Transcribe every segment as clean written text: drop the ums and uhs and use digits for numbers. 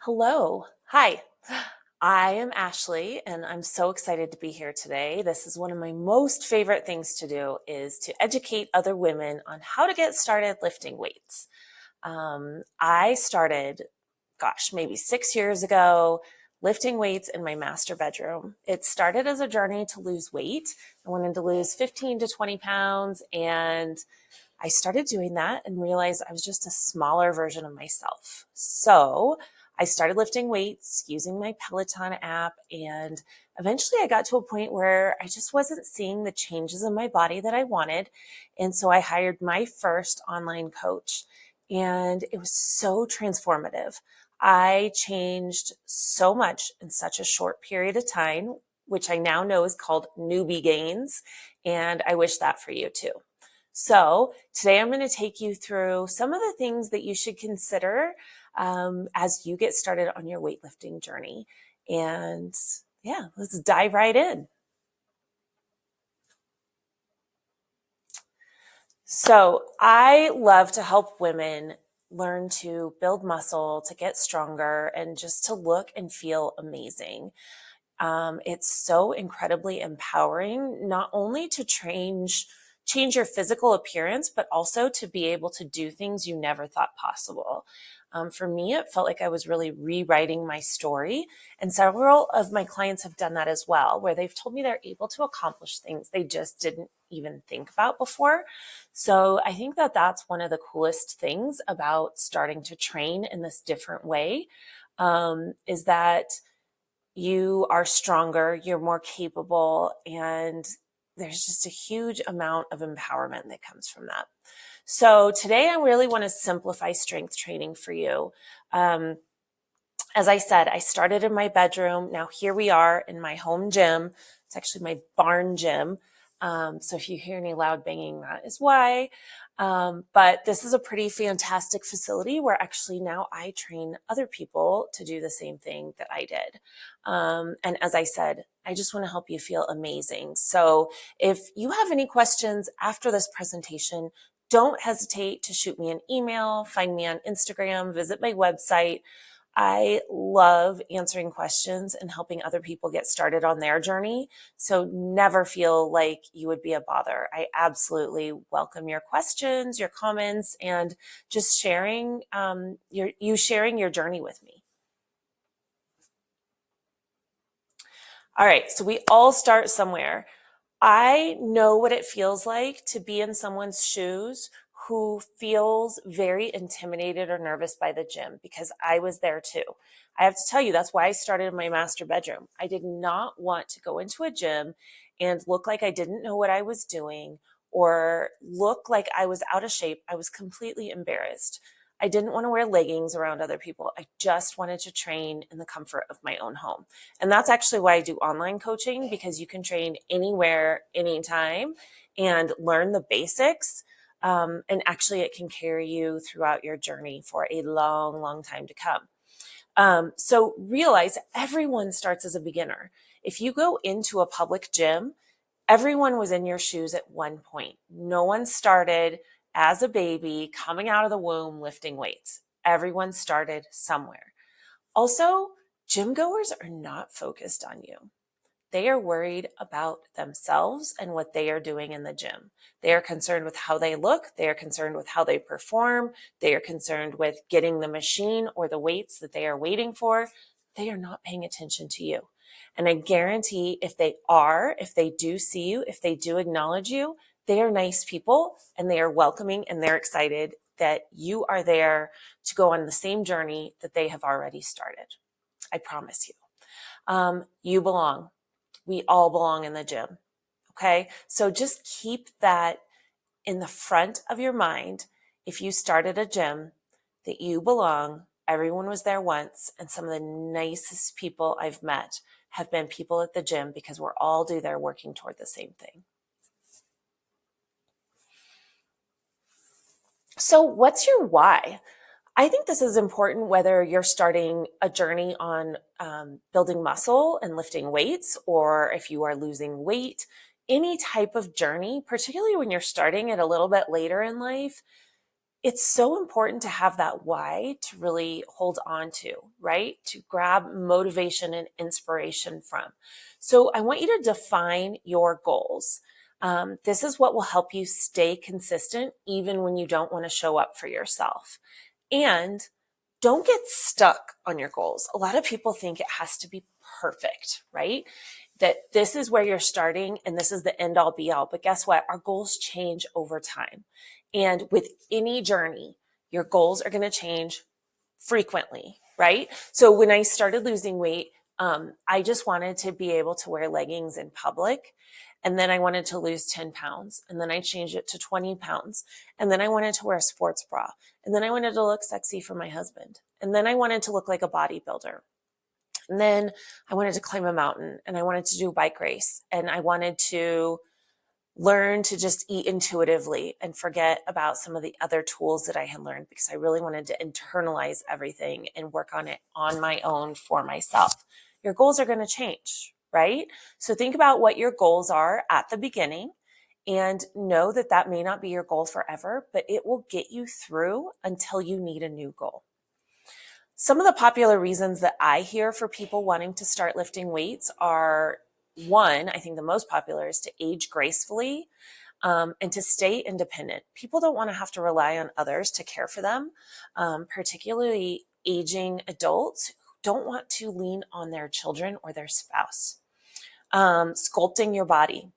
Hello. Hi. I am Ashley and I'm so excited to be here today. This is one of my most favorite things to do is to educate other women on how to get started lifting weights. I started, maybe 6 years ago, lifting weights in my master bedroom. It started as a journey to lose weight. I wanted to lose 15 to 20 pounds and I started doing that and realized I was just a smaller version of myself. So I started lifting weights using my Peloton app. And eventually I got to a point where I just wasn't seeing the changes in my body that I wanted. And so I hired my first online coach. And it was so transformative. I changed so much in such a short period of time, which I now know is called newbie gains. And I wish that for you too. So today I'm going to take you through some of the things that you should consider as you get started on your weightlifting journey. And yeah, let's dive right in. So I love to help women learn to build muscle, to get stronger, and just to look and feel amazing. It's so incredibly empowering, not only to change your physical appearance, but also to be able to do things you never thought possible. For me, it felt like I was really rewriting my story. And several of my clients have done that as well, where they've told me they're able to accomplish things they just didn't even think about before. So I think that that's one of the coolest things about starting to train in this different way, is that you are stronger, you're more capable, and there's just a huge amount of empowerment that comes from that. So today I really want to simplify strength training for you. As I said, I started in my bedroom. Now here we are in my home gym. It's actually my barn gym. So if you hear any loud banging, that is why. But this is a pretty fantastic facility where actually now I train other people to do the same thing that I did. And as I said, I just want to help you feel amazing. So if you have any questions after this presentation, don't hesitate to shoot me an email, find me on Instagram, visit my website. I love answering questions and helping other people get started on their journey. So never feel like you would be a bother. I absolutely welcome your questions, your comments, and just sharing sharing your journey with me. All right, so we all start somewhere. I know what it feels like to be in someone's shoes who feels very intimidated or nervous by the gym, because I was there too. I have to tell you, that's why I started in my master bedroom. I did not want to go into a gym and look like I didn't know what I was doing or look like I was out of shape. I was completely embarrassed. I didn't want to wear leggings around other people. I just wanted to train in the comfort of my own home. And that's actually why I do online coaching, because you can train anywhere, anytime, and learn the basics. And actually, it can carry you throughout your journey for a long, long time to come. So realize everyone starts as a beginner. If you go into a public gym, everyone was in your shoes at one point. No one started as a baby coming out of the womb lifting weights. Everyone started somewhere. Also, gym goers are not focused on you. They are worried about themselves and what they are doing in the gym. They are concerned with how they look. They are concerned with how they perform. They are concerned with getting the machine or the weights that they are waiting for. They are not paying attention to you. And I guarantee if they do see you, if they do acknowledge you, they are nice people and they are welcoming and they're excited that you are there to go on the same journey that they have already started. I promise you. You belong. We all belong in the gym. Okay. So just keep that in the front of your mind. If you started a gym, that you belong, everyone was there once, and some of the nicest people I've met have been people at the gym because we're all there working toward the same thing. So what's your why? I think this is important whether you're starting a journey on building muscle and lifting weights, or if you are losing weight, any type of journey, particularly when you're starting it a little bit later in life. It's so important to have that why to really hold on to, right? To grab motivation and inspiration from. So I want you to define your goals. This is what will help you stay consistent even when you don't want to show up for yourself. And don't get stuck on your goals. A lot of people think it has to be perfect, right? That this is where you're starting and this is the end all be all. But guess what? Our goals change over time. And with any journey, your goals are going to change frequently, right? So when I started losing weight, I just wanted to be able to wear leggings in public. And then I wanted to lose 10 pounds. And then I changed it to 20 pounds. And then I wanted to wear a sports bra. And then I wanted to look sexy for my husband. And then I wanted to look like a bodybuilder. And then I wanted to climb a mountain and I wanted to do a bike race. And I wanted to learn to just eat intuitively and forget about some of the other tools that I had learned because I really wanted to internalize everything and work on it on my own for myself. Your goals are going to change, right? So think about what your goals are at the beginning and know that that may not be your goal forever, but it will get you through until you need a new goal. Some of the popular reasons that I hear for people wanting to start lifting weights are one, I think the most popular is to age gracefully and to stay independent. People don't want to have to rely on others to care for them, particularly aging adults who don't want to lean on their children or their spouse. Sculpting your body.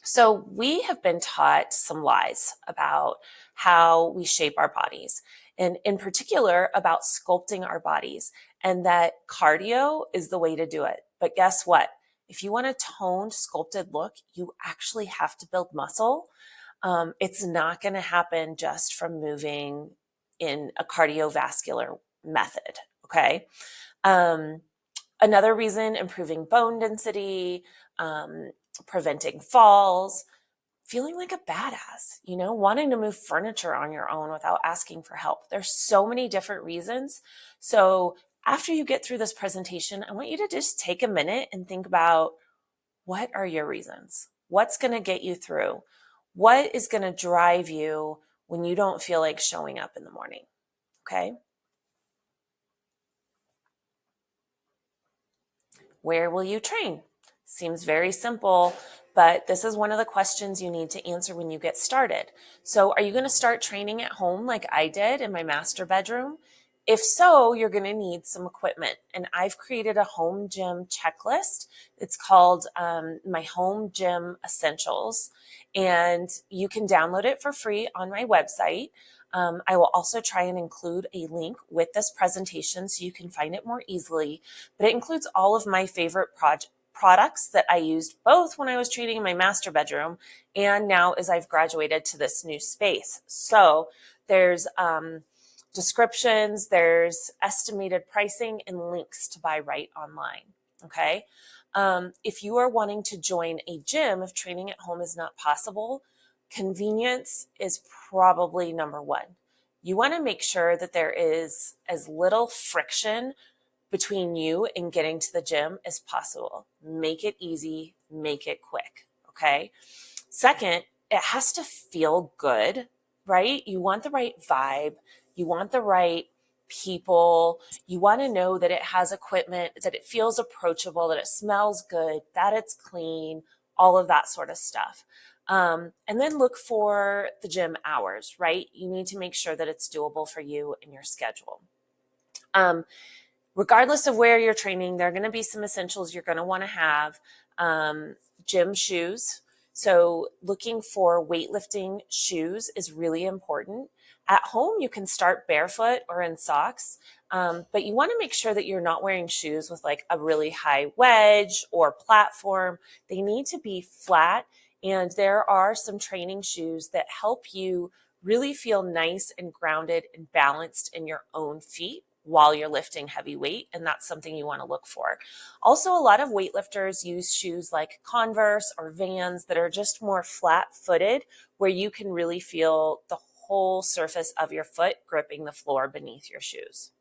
So we have been taught some lies about how we shape our bodies, and in particular about sculpting our bodies, and that cardio is the way to do it. But guess what? If you want a toned, sculpted look, you actually have to build muscle. It's not going to happen just from moving in a cardiovascular method. Okay. Um, Another reason, improving bone density, preventing falls, feeling like a badass, wanting to move furniture on your own without asking for help. There's so many different reasons. So after you get through this presentation, I want you to just take a minute and think about, what are your reasons? What's going to get you through? What is going to drive you when you don't feel like showing up in the morning? Okay. Where will you train? Seems very simple, but this is one of the questions you need to answer when you get started. So are you going to start training at home like I did in my master bedroom? If so, you're going to need some equipment. And I've created a home gym checklist. It's called my Home Gym Essentials. And you can download it for free on my website. I will also try and include a link with this presentation so you can find it more easily. But it includes all of my favorite products that I used both when I was training in my master bedroom and now as I've graduated to this new space. So there's descriptions, there's estimated pricing, and links to buy right online. Okay. If you are wanting to join a gym, if training at home is not possible, convenience is probably number one. You want to make sure that there is as little friction between you and getting to the gym as possible. Make it easy, make it quick. Okay. Second, it has to feel good, right? You want the right vibe. You want the right people. You want to know that it has equipment, that it feels approachable, that it smells good, that it's clean, all of that sort of stuff. And then look for the gym hours, right? You need to make sure that it's doable for you and your schedule. Regardless of where you're training, there are going to be some essentials you're going to want to have. Gym shoes. So looking for weightlifting shoes is really important. At home, you can start barefoot or in socks, but you want to make sure that you're not wearing shoes with like a really high wedge or platform. They need to be flat, and there are some training shoes that help you really feel nice and grounded and balanced in your own feet while you're lifting heavy weight, and that's something you want to look for. Also, a lot of weightlifters use shoes like Converse or Vans that are just more flat-footed, where you can really feel the whole surface of your foot gripping the floor beneath your shoes.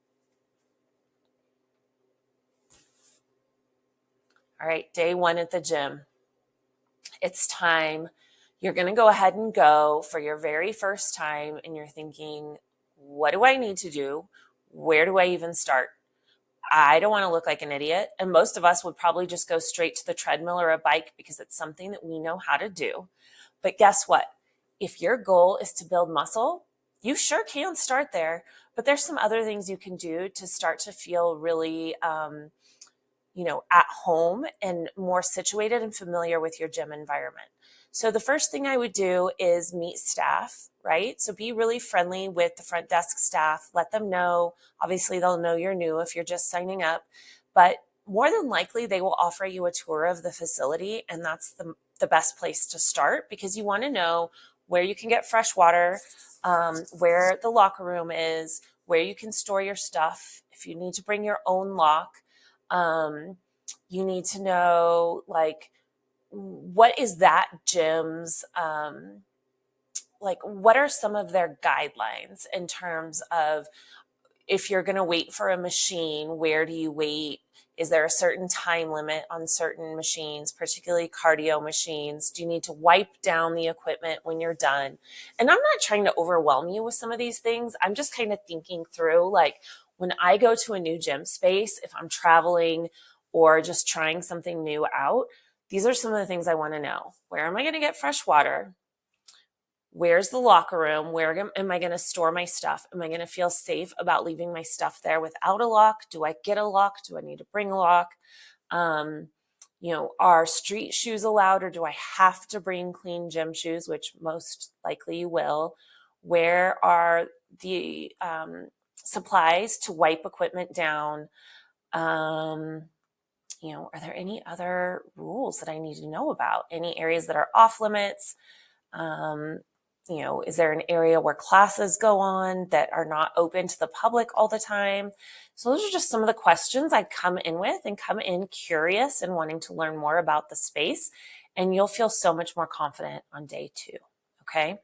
All right, day one at the gym. It's time. You're going to go ahead and go for your very first time, and you're thinking, what do I need to do? Where do I even start? I don't want to look like an idiot. And most of us would probably just go straight to the treadmill or a bike because it's something that we know how to do. But guess what? If your goal is to build muscle, you sure can start there. But there's some other things you can do to start to feel really at home and more situated and familiar with your gym environment. So the first thing I would do is meet staff, right? So be really friendly with the front desk staff. Let them know. Obviously, they'll know you're new if you're just signing up, but more than likely they will offer you a tour of the facility, and that's the best place to start because you want to know where you can get fresh water, where the locker room is, where you can store your stuff. If you need to bring your own lock, you need to know, like, what is that gym's, what are some of their guidelines in terms of if you're going to wait for a machine, where do you wait? Is there a certain time limit on certain machines, particularly cardio machines? Do you need to wipe down the equipment when you're done? And I'm not trying to overwhelm you with some of these things. I'm just kind of thinking through, like, when I go to a new gym space, if I'm traveling or just trying something new out, these are some of the things I want to know. Where am I going to get fresh water? Where's the locker room? Where am I going to store my stuff? Am I going to feel safe about leaving my stuff there without a lock? Do I get a lock? Do I need to bring a lock? Are street shoes allowed, or do I have to bring clean gym shoes, which most likely you will? Where are the supplies to wipe equipment down? Are there any other rules that I need to know about? Any areas that are off limits? Is there an area where classes go on that are not open to the public all the time? So those are just some of the questions I come in with, and come in curious and wanting to learn more about the space. And you'll feel so much more confident on day 2. Okay.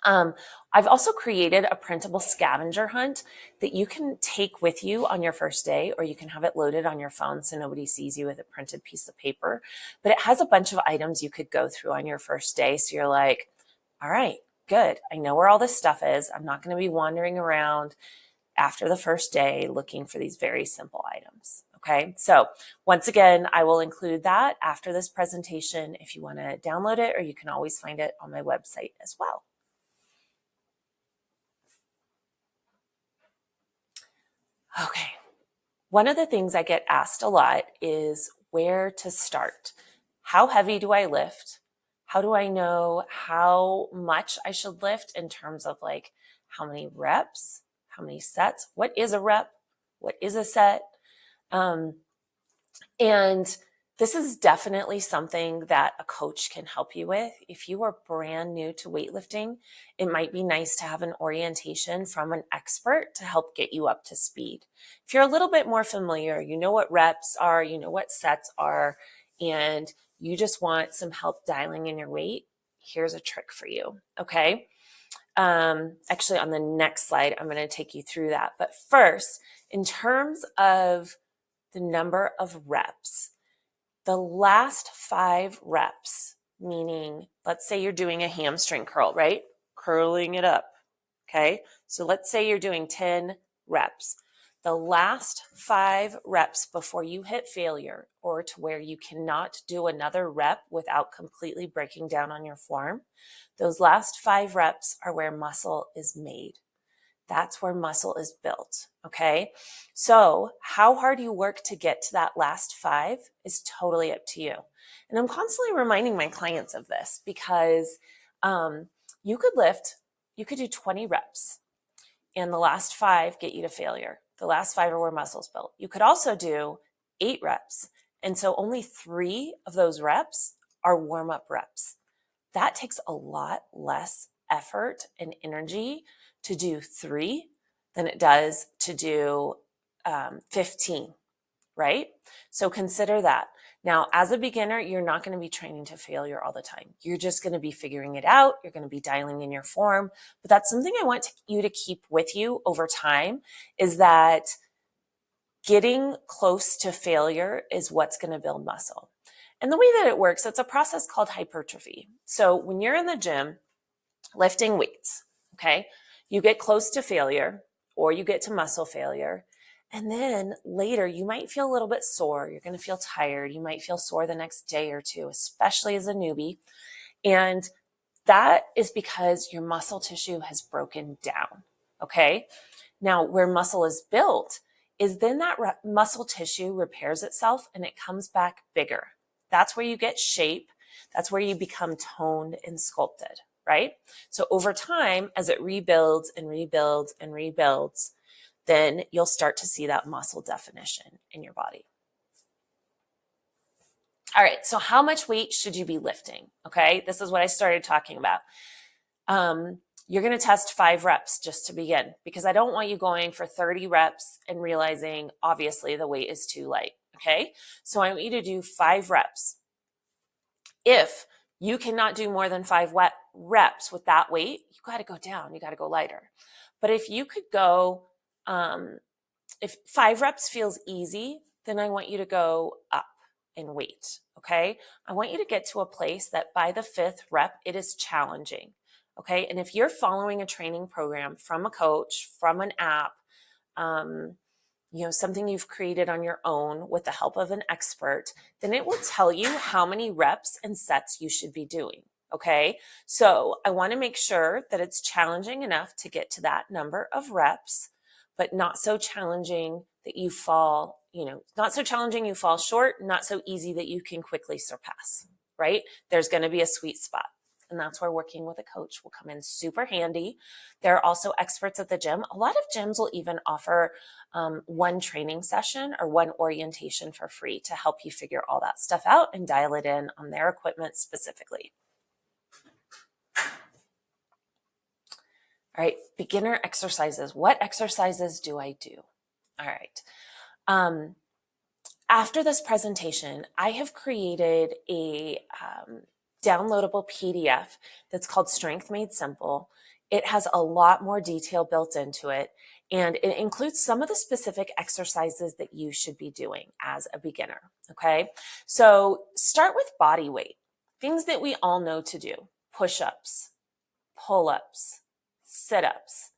I've also created a printable scavenger hunt that you can take with you on your first day, or you can have it loaded on your phone so nobody sees you with a printed piece of paper. But it has a bunch of items you could go through on your first day. So you're like, all right, good. I know where all this stuff is. I'm not going to be wandering around after the first day looking for these very simple items. Okay, so once again, I will include that after this presentation if you want to download it, or you can always find it on my website as well. Okay, one of the things I get asked a lot is where to start. How heavy do I lift? How do I know how much I should lift in terms of, like, how many reps, how many sets? What is a rep? What is a set? And this is definitely something that a coach can help you with. If you are brand new to weightlifting, it might be nice to have an orientation from an expert to help get you up to speed. If you're a little bit more familiar, you know what reps are, you know what sets are, and you just want some help dialing in your weight, here's a trick for you, okay? Actually, on the next slide, I'm going to take you through that. But first, in terms of the number of reps, the last 5 reps, meaning, let's say you're doing a hamstring curl, right? Curling it up. Okay. So let's say you're doing 10 reps. The last 5 reps before you hit failure, or to where you cannot do another rep without completely breaking down on your form, those last 5 reps are where muscle is made. That's where muscle is built, okay? So how hard you work to get to that last 5 is totally up to you. And I'm constantly reminding my clients of this because you could do 20 reps, and the last 5 get you to failure. The last 5 are where muscle's built. You could also do 8 reps, and so only 3 of those reps are warm-up reps. That takes a lot less effort and energy to do 3 than it does to do 15, right? So consider that. Now, as a beginner, you're not going to be training to failure all the time. You're just going to be figuring it out. You're going to be dialing in your form. But that's something I want you to keep with you over time, is that getting close to failure is what's going to build muscle. And the way that it works, it's a process called hypertrophy. So when you're in the gym lifting weights, okay, you get close to failure or you get to muscle failure. And then later you might feel a little bit sore. You're going to feel tired. You might feel sore the next day or two, especially as a newbie. And that is because your muscle tissue has broken down. Okay. Now, where muscle is built is then that muscle tissue repairs itself and it comes back bigger. That's where you get shape. That's where you become toned and sculpted, right? So over time, as it rebuilds and rebuilds and rebuilds, then you'll start to see that muscle definition in your body. All right, so how much weight should you be lifting? Okay, this is what I started talking about. You're going to test 5 reps just to begin, because I don't want you going for 30 reps and realizing obviously the weight is too light. Okay, so I want you to do 5 reps. If you cannot do more than 5 reps with that weight, you got to go down, you got to go lighter. But if you could go, if 5 reps feels easy, then I want you to go up in weight. Okay, I want you to get to a place that by the 5th rep, it is challenging. Okay, and if you're following a training program from a coach, from an app, something you've created on your own with the help of an expert, then it will tell you how many reps and sets you should be doing. Okay, so I want to make sure that it's challenging enough to get to that number of reps, but not so challenging that you fall, not so challenging you fall short, not so easy that you can quickly surpass, right? There's going to be a sweet spot. And that's where working with a coach will come in super handy. There are also experts at the gym. A lot of gyms will even offer one training session or one orientation for free to help you figure all that stuff out and dial it in on their equipment specifically. All right, beginner exercises. What exercises do I do? All right. After this presentation, I have created a downloadable PDF that's called Strength Made Simple. It has a lot more detail built into it, and it includes some of the specific exercises that you should be doing as a beginner, okay? So start with body weight, things that we all know to do: push-ups, pull-ups, sit-ups.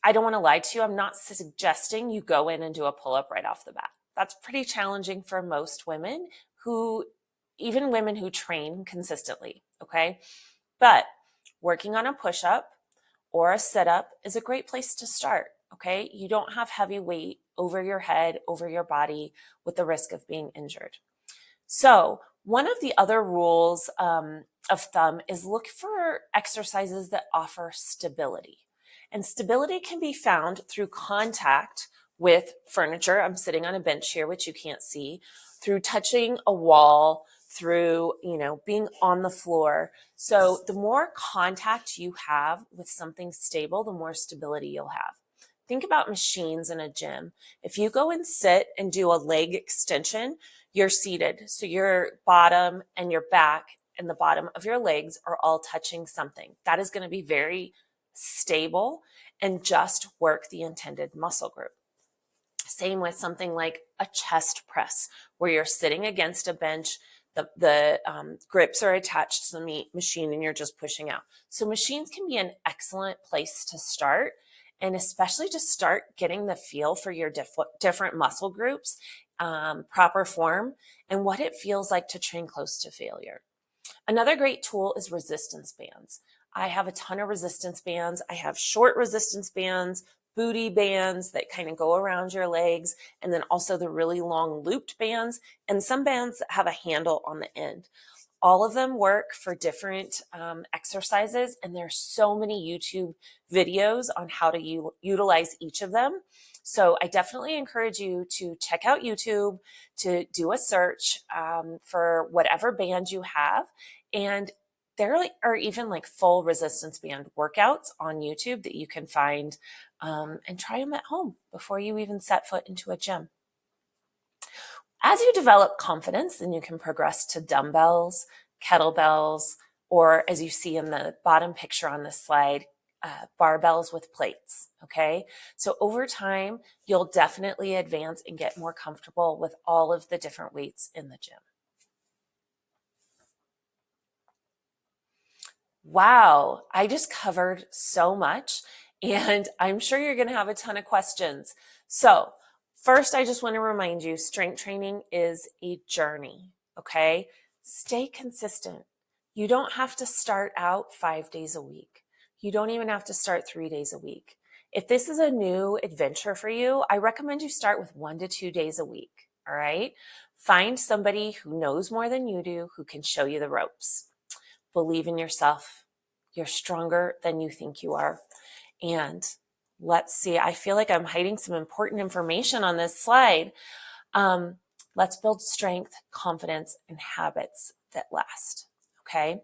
I don't want to lie to you. I'm not suggesting you go in and do a pull-up right off the bat. That's pretty challenging for most women even women who train consistently, okay? But working on a push-up or a sit-up is a great place to start, okay? You don't have heavy weight over your head, over your body, with the risk of being injured. So one of the other rules of thumb is look for exercises that offer stability. And stability can be found through contact with furniture. I'm sitting on a bench here, which you can't see, through touching a wall, through, being on the floor. So the more contact you have with something stable, the more stability you'll have. Think about machines in a gym. If you go and sit and do a leg extension, you're seated. So your bottom and your back and the bottom of your legs are all touching something. That is going to be very stable and just work the intended muscle group. Same with something like a chest press, where you're sitting against a bench, the grips are attached to the machine and you're just pushing out. So machines can be an excellent place to start, and especially to start getting the feel for your different muscle groups, proper form, and what it feels like to train close to failure. Another great tool is resistance bands. I have a ton of resistance bands. I have short resistance bands, booty bands that kind of go around your legs, and then also the really long looped bands, and some bands that have a handle on the end. All of them work for different exercises, and there's so many YouTube videos on how to utilize each of them. So I definitely encourage you to check out YouTube, to do a search for whatever band you have. And there are even like full resistance band workouts on YouTube that you can find and try them at home before you even set foot into a gym. As you develop confidence, then you can progress to dumbbells, kettlebells, or as you see in the bottom picture on this slide, barbells with plates. Okay. So over time, you'll definitely advance and get more comfortable with all of the different weights in the gym. Wow, I just covered so much, and I'm sure you're going to have a ton of questions. So, first, I just want to remind you strength training is a journey, okay? Stay consistent. You don't have to start out 5 days a week. You don't even have to start 3 days a week. If this is a new adventure for you, I recommend you start with 1 to 2 days a week, all right? Find somebody who knows more than you do, who can show you the ropes. Believe in yourself. You're stronger than you think you are. And let's see, I feel like I'm hiding some important information on this slide. Let's build strength, confidence, and habits that last. Okay.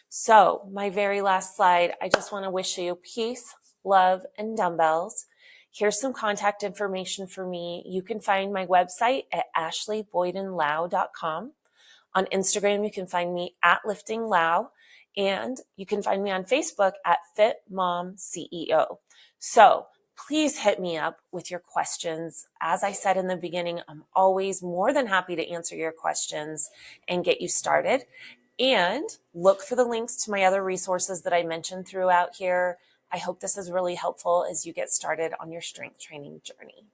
So, my very last slide, I just want to wish you peace, love, and dumbbells. Here's some contact information for me. You can find my website at ashleyboydenlau.com. On Instagram, you can find me at Lifting Lau, and you can find me on Facebook at Fit Mom CEO. So please hit me up with your questions. As I said in the beginning, I'm always more than happy to answer your questions and get you started. And look for the links to my other resources that I mentioned throughout here. I hope this is really helpful as you get started on your strength training journey.